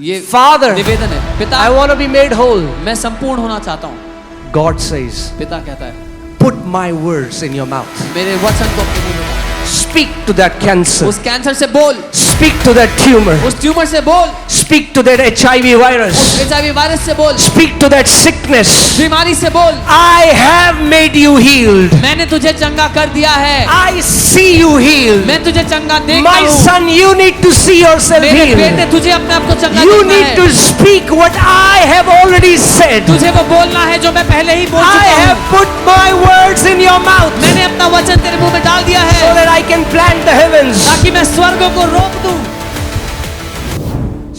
ये Father, निवेदन है। पिता, I want to be made whole. मैं संपूर्ण होना चाहता हूँ। God says, पिता कहता है, put my words in your mouth. मेरे वचन को अपने मुंह में डाल। Speak to that cancer. उस कैंसर से बोल, Speak to that tumor. उस ट्यूमर से बोल, Speak to that HIV virus. HIV virus से बोल, Speak to that sickness. बीमारी से बोल, I have made you healed. मैंने तुझे चंगा कर दिया है, I see you healed. मैं तुझे चंगा देखता My हूँ। son, you need to see yourself मेरे healed. बेटे, तुझे अपने आप को चंगा You देखना need है। to speak what I have already said. तुझे वो बोलना है जो मैं पहले ही बोल I चुका have हूँ। put my words in your mouth मैंने अपना वचन तेरे मुंह में डाल दिया so है, that I can plant the heavens. ताकि मैं स्वर्गों को रोक दूं।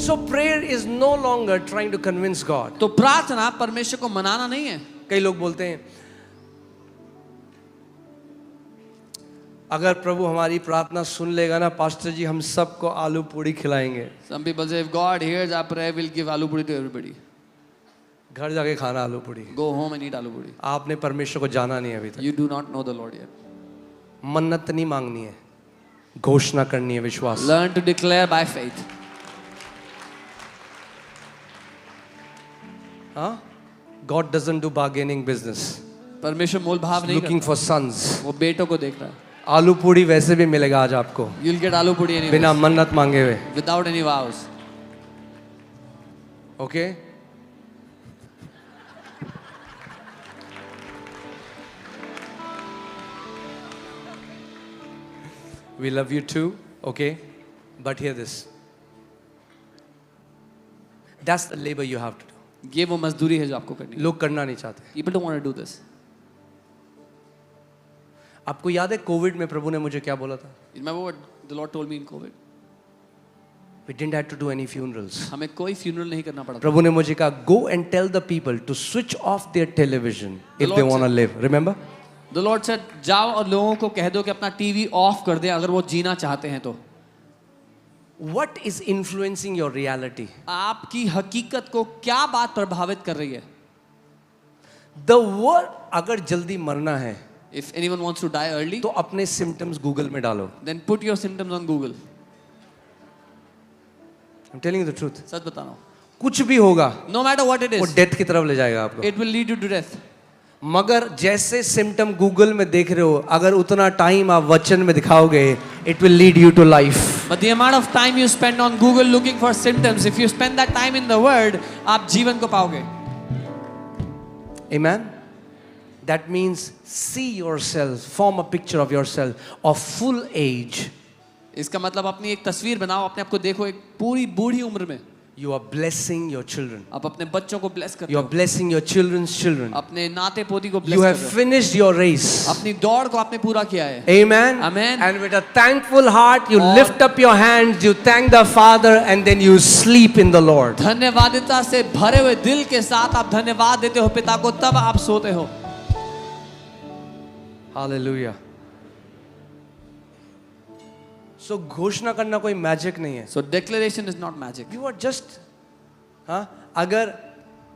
So prayer is no longer trying to convince God. तो प्रार्थना परमेश्वर को मनाना नहीं है। कई लोग बोलते हैं अगर प्रभु हमारी प्रार्थना सुन लेगा ना पास्टर जी, हम सबको आलू पूड़ी खिलाएंगे। Some people say if God hears our prayer, we'll give aloo puri to everybody. घर जाके खाना आलू पूड़ी। Go home and eat aloo puri. आपने परमेश्वर को जाना नहीं है अभी तक। You do not know the Lord yet. मन्नत नहीं मांगनी है, घोषणा करनी है विश्वास। Learn to declare by faith. हाँ, God doesn't do bargaining business. परमेश्वर मोल भाव नहीं Looking करता। for sons. वो बेटों को देख रहा है। आलू पूड़ी वैसे भी मिलेगा आज आपको, You'll get aloo puri anyway, बिना मन्नत मांगे हुए। without any vows. Okay? We love you too, okay? But hear this. That's the labor you have to do. ये वो मजदूरी है जो आपको करनी है। लोग करना नहीं चाहते। People don't want to do this. आपको याद है कोविड में प्रभु ने मुझे क्या बोला था? Remember what the Lord told me in COVID? We didn't have to do any funerals. हमें कोई funeral नहीं करना पड़ा था। प्रभु ने मुझे कहा, go and tell the people to switch off their television if Lord they want to said- live. Remember? The Lord said, जाओ और लोगों को कह दो कि अपना टीवी ऑफ कर दें अगर वो जीना चाहते हैं तो। What is influencing your reality? आपकी हकीकत को क्या बात प्रभावित कर रही है? The word, अगर जल्दी मरना है If anyone wants to die early, तो अपने symptoms गूगल में डालो। then put your symptoms on Google. I'm telling you the truth. सच बता रहा हूँ। कुछ भी होगा No matter what it वो is, डेथ की तरफ ले जाएगा आपको। it will lead you to death. मगर जैसे सिम्टम गूगल में देख रहे हो, अगर उतना टाइम आप वचन में दिखाओगे, it will lead you to life. But the amount of time you spend on Google looking for symptoms, if you spend that time in the Word, आप जीवन को पाओगे। Amen. That means see yourself, form a picture of yourself of full age. इसका मतलब अपनी एक तस्वीर बनाओ, अपने आप को देखो एक पूरी बूढ़ी उम्र में। You are blessing your children. आप अपने बच्चों को ब्लेस करते You are हो, blessing your children's children. अपने नाते पोती को ब्लेस You have करते हो, finished your race. अपनी दौड़ को आपने पूरा किया है। Amen. Amen. And with a thankful heart, you और- lift up your hands, you thank the Father, and then you sleep in the Lord. धन्यवादिता से भरे हुए दिल के साथ आप धन्यवाद देते हो पिता को, तब आप सोते हो। Hallelujah. So घोषणा करना कोई मैजिक नहीं है। So declaration is not magic. You are just, हाँ, अगर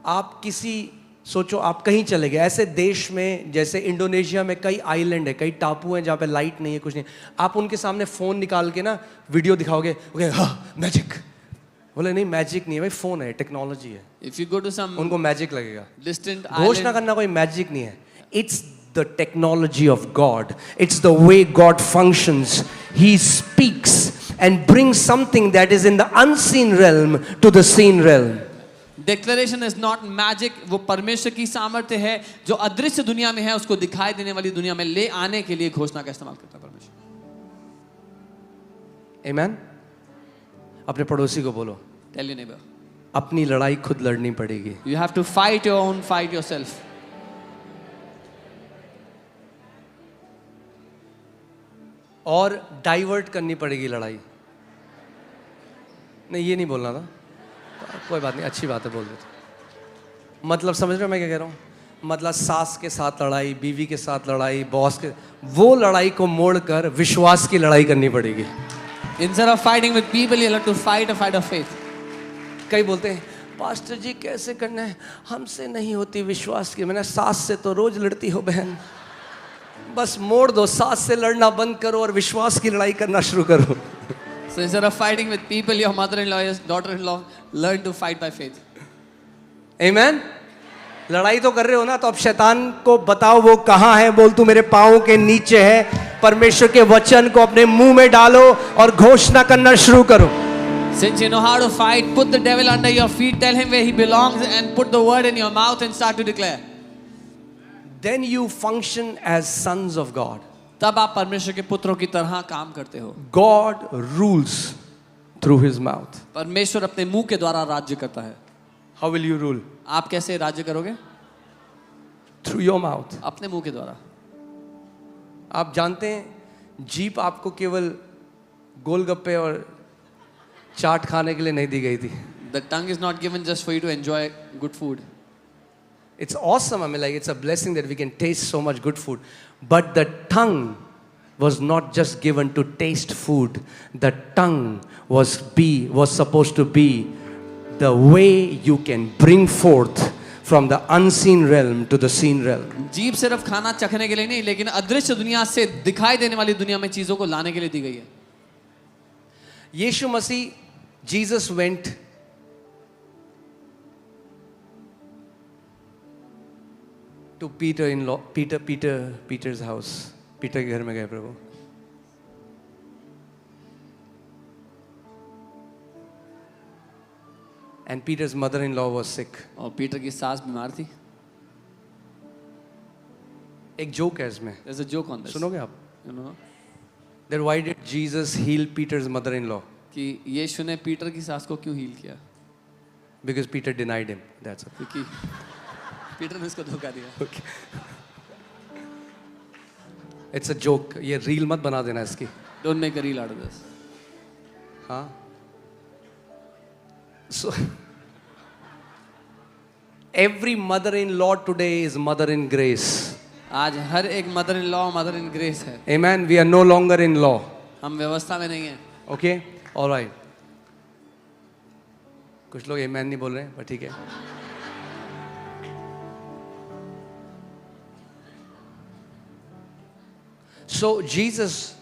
आप किसी, सोचो आप कहीं चले गए ऐसे देश में जैसे इंडोनेशिया में कई आइलैंड है, कई टापू हैं जहाँ पे लाइट नहीं है, कुछ नहीं, आप उनके सामने फोन निकाल के ना वीडियो दिखाओगे, ओके हाँ मैजिक, बोले नहीं मैजिक नहीं है भाई, फोन है, टेक्नोलॉजी है, If you go to some उनको मैजिक लगेगा। distant घोषणा island, करना कोई मैजिक नहीं है। It's the technology of God, it's the way God functions. He speaks and brings something that is in the unseen realm to the seen realm. declaration is not magic. वो परमेश्वर की सामर्थ्य है जो अदृश्य दुनिया में है, उसको दिखाई देने वाली दुनिया में ले आने के लिए घोषणा का इस्तेमाल करता है परमेश्वर। आमेन। अपने पड़ोसी को बोलो, Tell your neighbor, अपनी लड़ाई खुद लड़नी पड़ेगी। you have to fight your own fight yourself. और डाइवर्ट करनी पड़ेगी लड़ाई। नहीं ये नहीं बोलना था, कोई बात नहीं, अच्छी बात है, बोल देते। मतलब समझ रहे हो मैं क्या कह रहा हूँ? मतलब सास के साथ लड़ाई, बीवी के साथ लड़ाई, बॉस के, वो लड़ाई को मोड़कर विश्वास की लड़ाई करनी पड़ेगी। Instead of fighting with people, you have to fight a fight of faith. कई बोलते हैं पास्टर जी कैसे करना है, हमसे नहीं होती विश्वास की। मैंने सास से तो रोज लड़ती हो बहन, बस मोड़ दो, सास से लड़ना बंद करो और विश्वास की लड़ाई करना शुरू करो। So instead of fighting with people, your mother-in-law, your daughter-in-law, learn to fight by faith. Amen? लड़ाई तो कर रहे हो ना, तो अब शैतान को बताओ वो कहाँ है। बोल तू मेरे पाँव के नीचे है। परमेश्वर के वचन को अपने मुंह में डालो और घोषणा करना शुरू करो। Since you know how to fight, put the devil under your feet, tell him where he belongs, and put the word in your mouth and start to declare. Then you function as sons of God. तब आप परमेश्वर के पुत्रों की तरह काम करते हो। God rules through his mouth. परमेश्वर अपने मुंह के द्वारा राज्य करता है। How will you rule? आप कैसे राज्य करोगे? Through your mouth. अपने मुंह के द्वारा। आप जानते हैं जीप आपको केवल गोलगप्पे और चाट खाने के लिए नहीं दी गई थी। The tongue is not given just for you to enjoy good food. It's awesome. I mean, like, it's a blessing that we can taste so much good food. But the tongue was not just given to taste food. The tongue was supposed to be the way you can bring forth from the unseen realm to the seen realm. जीभ सिर्फ खाना चखने के लिए नहीं, लेकिन अदृश्य दुनिया से दिखाई देने वाली दुनिया में चीजों को लाने के लिए दी गई है। यीशु मसीह, Jesus went to Peter's house. Peter के घर में गए प्रभु। And Peter's mother-in-law was sick. और पीटर की सास बीमार थी। एक जोक है इसमें, There's a joke on this. सुनोगे आप? You know, That why did Jesus heal Peter's mother-in-law? कि यीशु ने पीटर की सास को क्यों हील किया? Because Peter denied him. That's it. क्योंकि पीटर ने उसको धोखा दिया। Okay. It's a joke. ये रील मत बना देना इसकी। Don't make a reel out of this. हाँ। So every mother-in-law today is mother in grace. आज हर एक mother in law mother in grace है। Amen. We are no longer in law. हम व्यवस्था में नहीं है। Okay? All right. कुछ लोग amen नहीं बोल रहे हैं, पर ठीक है। So Jesus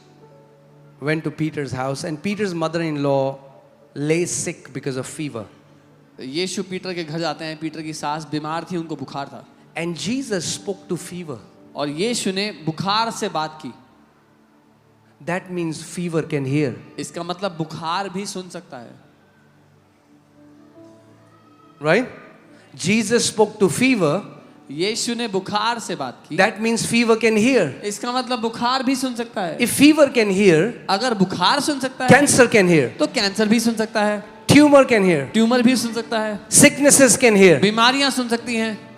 went to Peter's house, and Peter's mother-in-law lay sick because of fever. यीशु पीटर के घर जाते हैं। पीटर की सास बीमार थी, उनको बुखार था। And Jesus spoke to fever. और यीशु ने बुखार से बात की। That means fever can hear. इसका मतलब बुखार भी सुन सकता है। Right? Jesus spoke to fever. यीशु ने बुखार से बात की। That means fever can hear. इसका मतलब बुखार भी सुन सकता है। If fever can hear, अगर बुखार सुन सकता है, cancer can hear. तो कैंसर भी सुन सकता है। Tumor can hear. ट्यूमर भी सुन सकता है। Sicknesses can hear. बीमारियां सुन सकती हैं।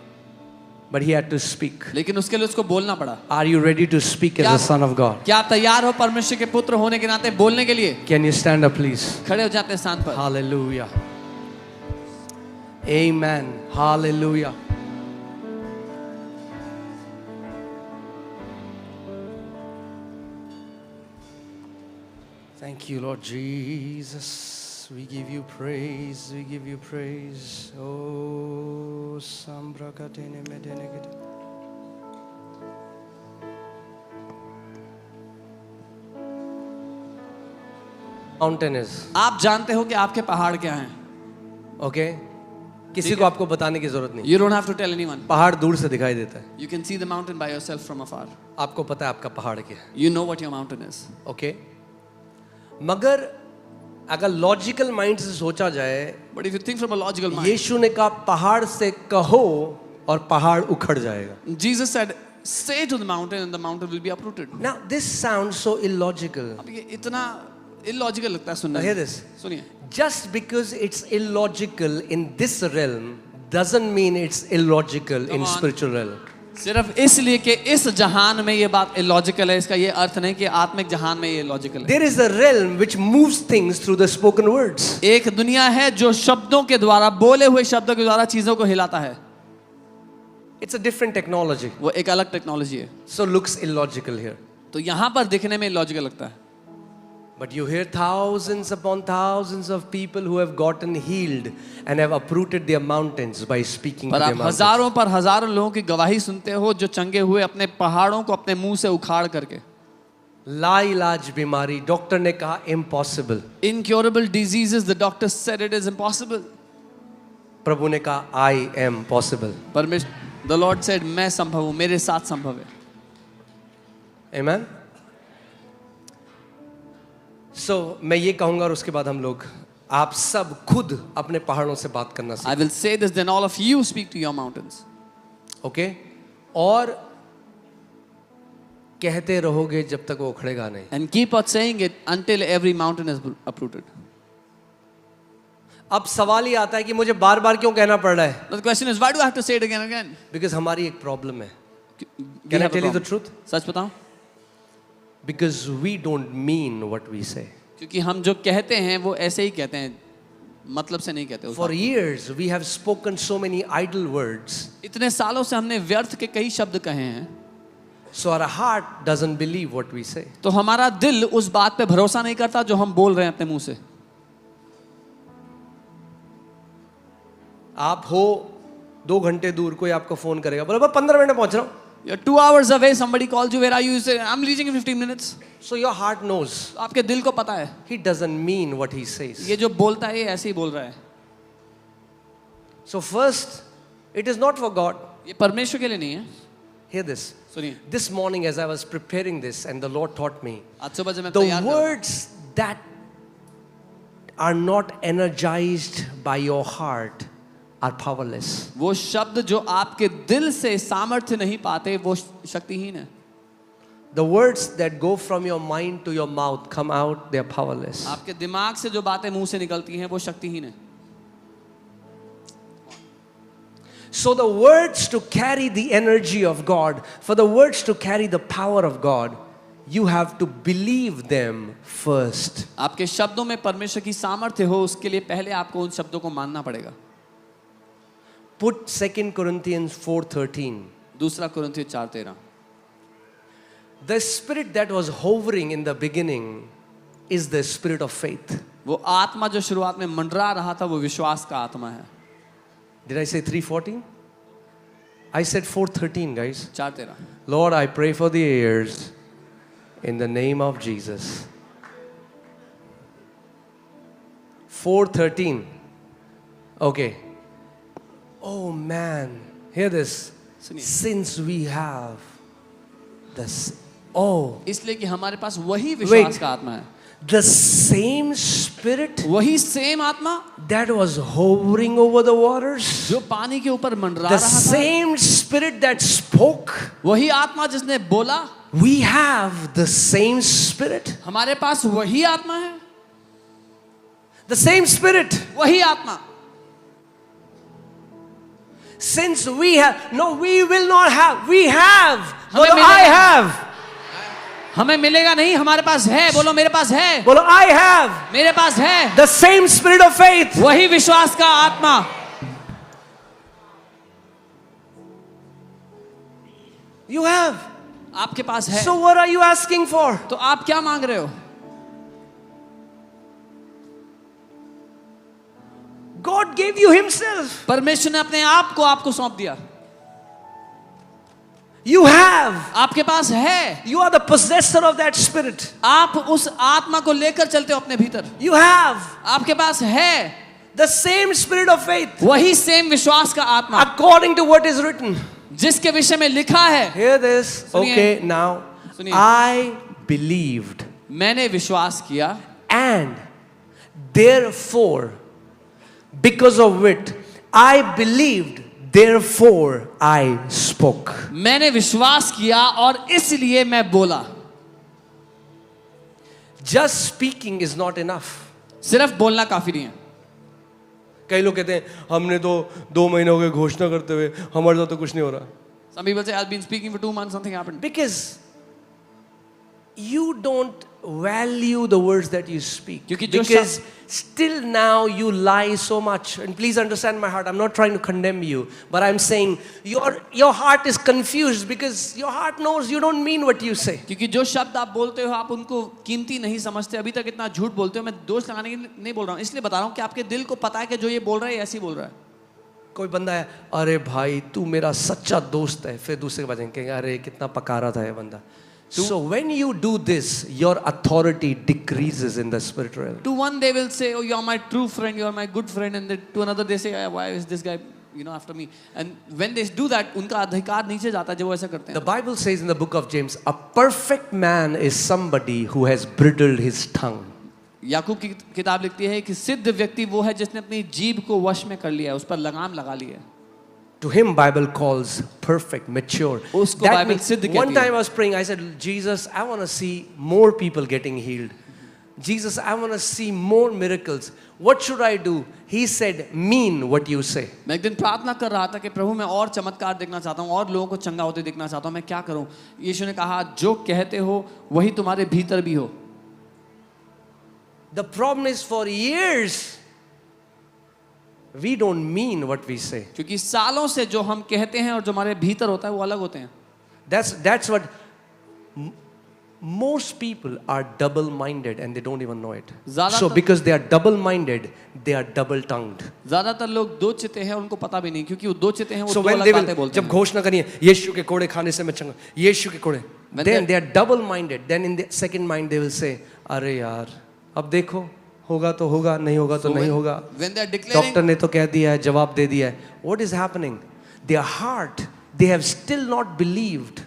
But he had to speak. लेकिन उसके लिए उसको बोलना पड़ा। Are you ready to speak as a son of God? क्या आप तैयार हो परमेश्वर के पुत्र होने के नाते बोलने के लिए? Can you stand up, please? खड़े हो जाते हैं स्थान पर। Hallelujah. Amen. Hallelujah. Thank you, Lord Jesus. We give you praise. We give you praise. Oh, Sambrakatene Medenegate. Mountain is. आप जानते हो कि आपके पहाड़ क्या हैं? Okay? किसी को आपको बताने की जरूरत नहीं। You don't have to tell anyone. पहाड़ दूर से दिखाई देता है। You can see the mountain by yourself from afar. आपको पता है आपका पहाड़ क्या है। You know what your mountain is. Okay? मगर अगर लॉजिकल माइंड से सोचा जाए, But if you think from a logical mind, यीशु ने कहा पहाड़ से कहो और पहाड़ उखड़ जाएगा। Jesus said, "Say to the mountain, and the mountain will be uprooted." Now this sounds so illogical. अब ये इतना illogical लगता है सुनने Now hear में। this. सुनिए, Just because it's illogical in this realm doesn't mean it's illogical in Come on. spiritual realm. सिर्फ इसलिए कि इस जहान में ये बात illogical है, इसका ये अर्थ नहीं कि आत्मिक जहान में ये logical है। There is a realm which moves things through the spoken words. एक दुनिया है जो शब्दों के द्वारा, बोले हुए शब्दों के द्वारा चीजों को हिलाता है। It's a different technology. वो एक अलग टेक्नोलॉजी है। So looks illogical here. तो यहाँ पर दिखने में illogical लगता है। But you hear thousands upon thousands of people who have gotten healed and have uprooted their mountains by speaking to पर their आप mountains. हजारों पर हजारों लोगों की गवाही सुनते हो जो चंगे हुए अपने पहाड़ों को अपने मुंह से उखाड़ करके। लाइलाज बीमारी, डॉक्टर ने कहा impossible, Incurable diseases, the doctor said it is impossible. प्रभु ने कहा आई एम पॉसिबल. परमेश्वर, the Lord said, मैं संभव हूं, मेरे साथ संभव है. Amen. So मैं ये कहूंगा और उसके बाद हम लोग, आप सब खुद अपने पहाड़ों से बात करना I will say this, then all of you speak to your mountains. Okay और कहते रहोगे जब तक वो उखड़ेगा नहीं. And keep on saying it until every mountain is uprooted. अब सवाल ये आता है कि मुझे बार बार क्यों कहना पड़ रहा है. But the question is, why do I have to say it again and again? Because हमारी एक प्रॉब्लम है. We can I have a tell you the problem. Truth. सच बताऊं? Because we don't mean what we say. क्योंकि हम जो कहते हैं वो ऐसे ही कहते हैं, मतलब से नहीं कहते. For years we have spoken so many idle words, इतने सालों से हमने व्यर्थ के कई शब्द कहे हैं, so our heart doesn't believe what we say. तो हमारा दिल उस बात पे भरोसा नहीं करता जो हम बोल रहे हैं अपने मुंह से. आप हो 2 घंटे दूर, कोई आपको फोन करेगा, बोला मैं 15 मिनट में पहुंच रहा हूं. You're 2 hours away, somebody calls you, where are you? You say, I'm reaching in 15 minutes. So your heart knows. आपके दिल को पता है, He doesn't mean what he says. ये जो बोलता है ये ऐसे ही बोल रहा है. So first, it is not for God. ये परमेश्वर के लिए नहीं है. Hear this. सुनिए, This morning as I was preparing this and the Lord taught me, आज सुबह जब मैं the तैयार कर रहा था, words that are not energized by your heart are powerless. वो शब्द जो आपके दिल से सामर्थ्य नहीं पाते वो शक्तिहीन है. The words that go from your mind to your mouth come out, they are powerless. आपके दिमाग से जो बातें मुंह से निकलती हैं वो शक्तिहीन है. So the words to carry the energy of God, for the words to carry the power of God, you have to believe them first. आपके शब्दों में परमेश्वर की सामर्थ्य हो, उसके लिए पहले आपको उन शब्दों को मानना पड़ेगा. Put 2 Corinthians 4:13. दूसरा कुरिन्थियों 4:13. The spirit that was hovering in the beginning is the spirit of faith. वो आत्मा जो शुरुआत में मंडरा रहा था वो विश्वास का आत्मा है. Did I say 3:14? I said 4:13, guys. 4:13. Lord, I pray for the ears in the name of Jesus. 4:13. Okay. Oh man, hear this. सुनिए. Since we have this, oh, इसलिए कि हमारे पास वही विश्वास का आत्मा है, the same spirit वही सेम आत्मा that was hovering over the waters, जो पानी के ऊपर मंडरा the रहा था, same spirit that spoke, वही आत्मा जिसने बोला, we have the same spirit. हमारे पास वही आत्मा है, The same spirit. वही आत्मा. Since we have, no, we will not have, we have. हमें बोलो, I have. हमें मिलेगा नहीं, हमारे पास है. बोलो मेरे पास है. बोलो, I have. मेरे पास है. The same spirit of faith. वही विश्वास का आत्मा. You have. आपके पास है. So what are you asking for? तो आप क्या मांग रहे हो? God gave you himself. परमेश्वर ने अपने आप को आपको सौंप दिया. You have. आपके पास है. You are the possessor of that spirit. आप उस आत्मा को लेकर चलते हो अपने भीतर. You have. आपके पास है The same spirit of faith. वही सेम विश्वास का आत्मा, According to what is written. जिसके विषय में लिखा है. Hear this. सुनिए. Okay, now. सुनिए. I believed. मैंने विश्वास किया And therefore, because of it, I believed, therefore I spoke. मैंने विश्वास किया और इसलिए मैं बोला. Just speaking is not enough. सिर्फ बोलना काफी नहीं है. कई लोग कहते हैं हमने तो 2 महीने हो गए घोषणा करते हुए, हमारे साथ तो कुछ नहीं हो रहा. Some people say I've been speaking for 2 months, something happened. Because you don't value the words that you speak. क्योंकि जो Because still now you lie so much. And please understand my heart. I'm not trying to condemn you, but I'm saying your heart is confused because your heart knows you don't mean what you say. क्योंकि जो शब्द आप बोलते हो आप उनको कीमती नहीं समझते. अभी तक इतना झूठ बोलते हो. मैं दोष लगाने के लिए नहीं बोल रहा हूँ, इसलिए बता रहा हूँ कि आपके दिल को पता है कि जो ये बोल रहा है ऐसे ही बोल रहा है. कोई बंदा है, अरे भाई तू मेरा सच्चा दोस्त है, फिर दूसरे के बाद कहेंगे अरे कितना पका रहा था ये बंदा. So when you do this, your authority decreases in the spirit realm. To one they will say, oh, you are my true friend, you are my good friend, and then to another they say, why is this guy, after me? And when they do that, उनका अधिकार नीचे जाता है जब वो ऐसा करते The हैं. Bible says in the book of James, a perfect man is somebody who has bridled his tongue. याकूब की किताब लिखती है कि सिद्ध व्यक्ति वो है जिसने अपनी जीभ को वश में कर लिया है, उस पर लगाम लगा ली है. To him, Bible calls perfect, mature. उसको That बाइबल means, सिद्ध कहती one है. time I was praying, I said, Jesus, I want to see more people getting healed. Jesus, I want to see more miracles. What should I do? He said, mean what you say. मैं एक दिन प्रार्थना कर रहा था कि प्रभु मैं और चमत्कार देखना चाहता हूँ और लोगों को चंगा होते देखना चाहता हूँ, मैं क्या करूँ? यीशु ने कहा, जो कहते हो वही तुम्हारे भीतर भी हो. The problem is for years, we don't mean what we say. क्योंकि सालों से जो हम कहते हैं और जो हमारे भीतर होता है वो अलग होते हैं. That's what most people are double-minded and they don't even know it. So because they are double-minded, they are double-tongued. ज्यादातर लोग दो चिते हैं उनको पता भी नहीं, क्योंकि वो दो चिते हैं वो So दो when अलग they बातें will, बोलते जब हैं. घोषणा करिए यीशु के कोड़े खाने से मैं चंगा, यीशु के कोड़े, When then they are double-minded. Then in the second mind they will say, अरे यार, अब देखो, होगा तो होगा, नहीं होगा तो नहीं होगा. When they are declaring, doctor ने तो कह दिया है, जवाब दे दिया है. What is happening? Their heart, they have still not believed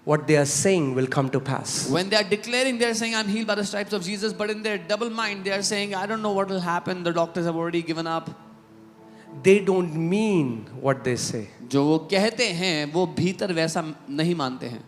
what they are saying will come to pass. when they are declaring, they are saying, I'm healed by the stripes of Jesus, but in their double mind, they are saying, I don't know what will happen. The doctors have already given up. They don't mean what they say. जो वो कहते हैं वो भीतर वैसा नहीं मानते हैं.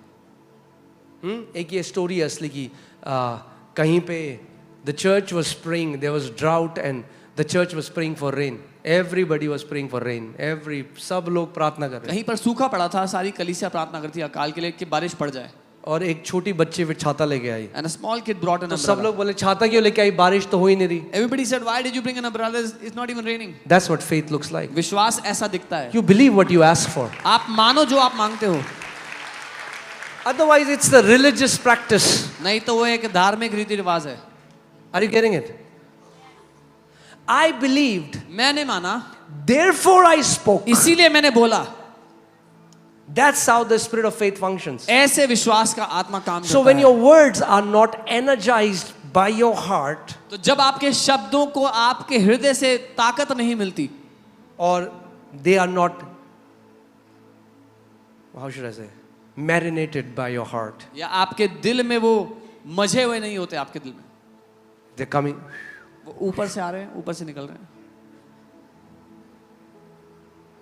एक ये स्टोरी असली की, कहीं पे the church was praying, there was drought and the church was praying for rain. Everybody was praying for rain. सब लोग प्रार्थना कर रहे कहीं पर सूखा पड़ा था, सारी कलीसिया प्रार्थना करती है अकाल के लिए कि बारिश पड़ जाए. और एक छोटी बच्ची फिर छाता लेके आई. And a small kid brought an तो सब umbrella. लोग बोले छाता क्यों लेके आई, बारिश तो हो ही नहीं रही. Everybody said, why did you bring an umbrella? It's not even raining. That's what faith looks like. विश्वास ऐसा दिखता है. You believe what you ask for. आप मानो जो आप मांगते हो. Otherwise it's the religious practice. नहीं तो वो एक धार्मिक रीति रिवाज है. Are you getting it? I believed, मैंने माना, therefore I spoke. इसीलिए मैंने बोला. That's how the spirit of faith functions. ऐसे विश्वास का आत्मा काम So करता when है. your words are not energized by your heart, तो जब आपके शब्दों को आपके हृदय से ताकत नहीं मिलती, or they are not, how should I say, marinated by your heart, या आपके दिल में वो मजे हुए नहीं होते, आपके दिल में they're coming. वो ऊपर से आ रहे हैं, ऊपर से निकल रहे हैं.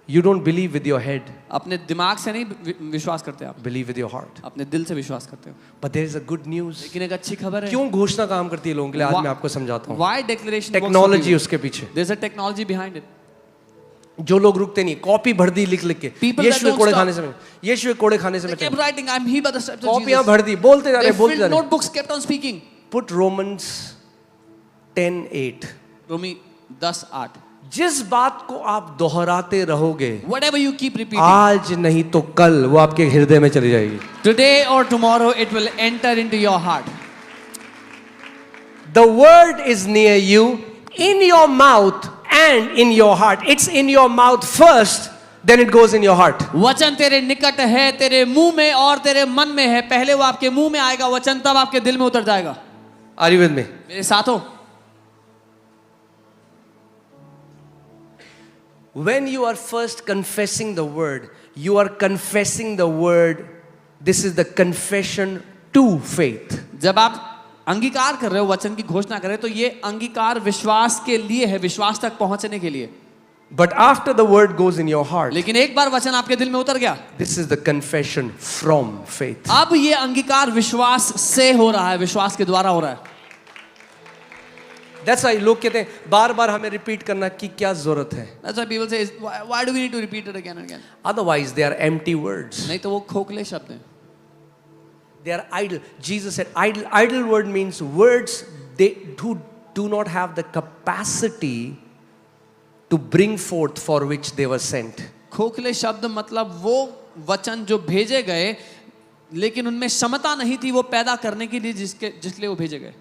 You don't believe with your head, अपने दिमाग से नहीं विश्वास करते आप, believe with your heart. अपने दिल से विश्वास करते हो. But there is a good news. लेकिन एक अच्छी खबर है. क्यों घोषणा काम करती है लोगों के लिए, आज Why- मैं आपको समझाता हूँ. Why declaration works so technology well? उसके पीछे. There's a technology behind it. जो लोग रुकते नहीं, कॉपी भर दी लिख लिख के, People that यीशु के don't कोड़े stop. खाने से मैं, यीशु के कोड़े खाने से They मैं kept चंगा. writing, I'm healed by the stripes of कॉपियां Jesus. भर दी, बोलते जा They रहे, बोलते जा filled रहे. notebooks, kept on speaking. Put Romans 10:8. रोमी 10:8. जिस बात को आप दोहराते रहोगे, Whatever you keep repeating, आज नहीं तो कल वो आपके हृदय में चली जाएगी. today or tomorrow it will enter into your heart. The word is near you, in your mouth and in your heart. It's in your mouth first, then it goes in your heart. वचन तेरे निकट है, तेरे मुंह में और तेरे मन में है. पहले वो आपके मुंह में आएगा वचन, तब आपके दिल में उतर जाएगा. Are you with me? मेरे साथ हो. When you are first confessing the word, you are confessing the word. This is the confession to faith. जब आप अंगीकार कर रहे हो, वचन की घोषणा कर रहे हो, तो ये अंगीकार विश्वास के लिए है, विश्वास तक पहुंचने के लिए. But after the word goes in your heart, लेकिन एक बार वचन आपके दिल में उतर गया, this is the confession from faith. अब ये अंगीकार विश्वास से हो रहा है, विश्वास के द्वारा हो रहा है. That's why लोग कहते हैं बार बार हमें रिपीट करना की क्या जरूरत है. That's why people say, why do we need to repeat it again and again? Otherwise they are empty words. नहीं तो वो खोखले शब्द हैं. They are idle. Jesus said idle. Idle word means words they do not have the capacity to bring forth for which they were sent. खोखले शब्द मतलब वो वचन जो भेजे गए लेकिन उनमें क्षमता नहीं थी वो पैदा करने के लिए जिसके लिए वो भेजे गए.